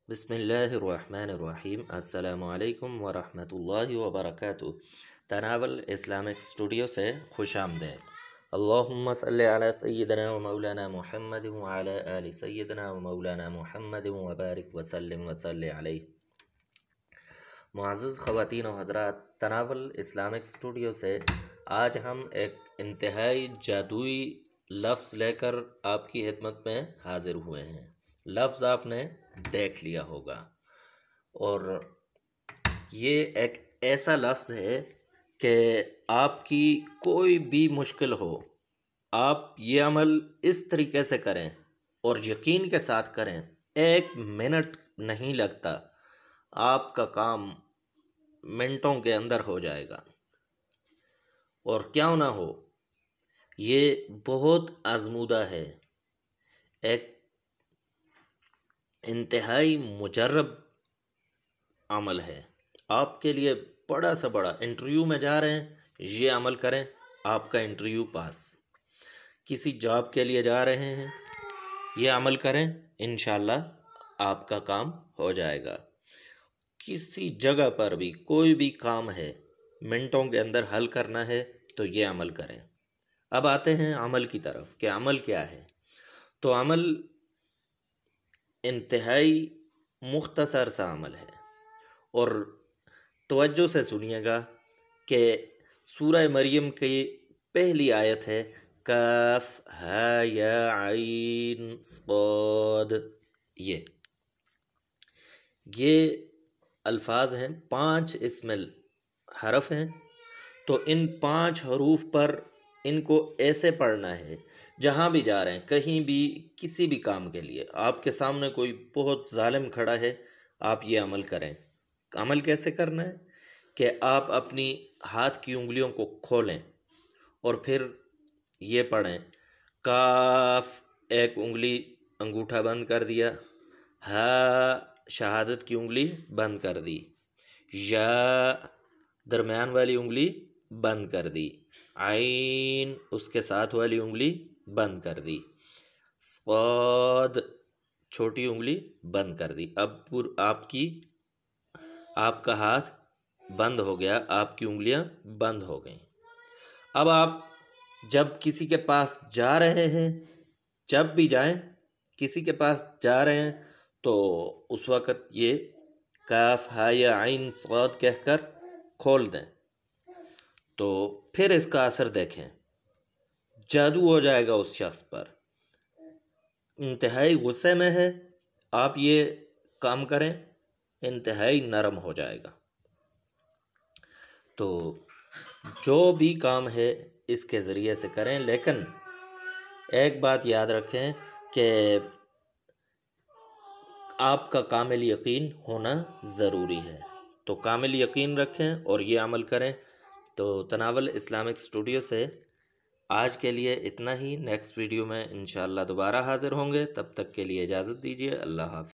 बिस्मिल्लाहिर्रहमानिर्रहीम अस्सलामुअलैकुम वरहमतुल्लाहि वबरकातुहू। तनावल इस्लामिक स्टूडियो से खुश आमदेद। अल्लाहुम्मा सल्लि अला सय्यिदना व मौलाना मुहम्मद व अला आलि सय्यिदना व मौलाना मुहम्मद व बारिक वसल्लिम वसल्लि अलैहि। मुअज़्ज़ज़ ख़वातीन व हज़रात, तनावल इस्लामिक स्टूडियो से आज हम एक इंतहाई जादुई लफ्ज़ लेकर आपकी खिदमत में हाज़िर हुए हैं। लफ्ज़ आपने देख लिया होगा और ये एक ऐसा लफ्ज़ है कि आपकी कोई भी मुश्किल हो, आप ये अमल इस तरीके से करें और यकीन के साथ करें, 1 मिनट नहीं लगता, आपका काम मिनटों के अंदर हो जाएगा। और क्यों ना हो, ये बहुत आजमूदा है, एक इंतहाई मुजर्रब अमल है। आपके लिए बड़ा से बड़ा, इंटरव्यू में जा रहे हैं, ये अमल करें, आपका इंटरव्यू पास। किसी जॉब के लिए जा रहे हैं, ये अमल करें, इंशाल्लाह आपका काम हो जाएगा। किसी जगह पर भी कोई भी काम है, मिनटों के अंदर हल करना है, तो ये अमल करें। अब आते हैं अमल की तरफ कि अमल क्या है। तो अमल इंतहाई मुख्तसर सा अमल है और तवज्जो से सुनिएगा कि सूरह मरियम की पहली आयत है काफ हा या आइन सद। ये अल्फाज हैं, 5 इसमें हरफ हैं। तो इन 5 हरूफ पर इनको ऐसे पढ़ना है जहाँ भी जा रहे हैं, कहीं भी, किसी भी काम के लिए। आपके सामने कोई बहुत जालिम खड़ा है, आप ये अमल करें। अमल कैसे करना है कि आप अपनी हाथ की उंगलियों को खोलें और फिर ये पढ़ें काफ, एक उंगली अंगूठा बंद कर दिया, हा शहादत की उंगली बंद कर दी, या दरमियान वाली उंगली बंद कर दी, आइन उसके साथ वाली उंगली बंद कर दी, सद छोटी उंगली बंद कर दी। अब आपका हाथ बंद हो गया, आपकी उंगलियां बंद हो गई। अब आप जब किसी के पास जा रहे हैं, जब भी जाएं, किसी के पास जा रहे हैं, तो उस वक़्त ये काफ हा या आइन सद कहकर खोल दें। तो फिर इसका असर देखें, जादू हो जाएगा उस शख्स पर। इंतहाई गुस्से में है, आप ये काम करें, इंतहाई नरम हो जाएगा। तो जो भी काम है इसके ज़रिए से करें, लेकिन एक बात याद रखें कि आपका कामिल यकीन होना ज़रूरी है। तो कामिल यकीन रखें और ये अमल करें। तो तनावल इस्लामिक स्टूडियो से आज के लिए इतना ही। नेक्स्ट वीडियो में इंशाअल्लाह दोबारा हाज़िर होंगे। तब तक के लिए इजाज़त दीजिए। अल्लाह हाफ़िज़।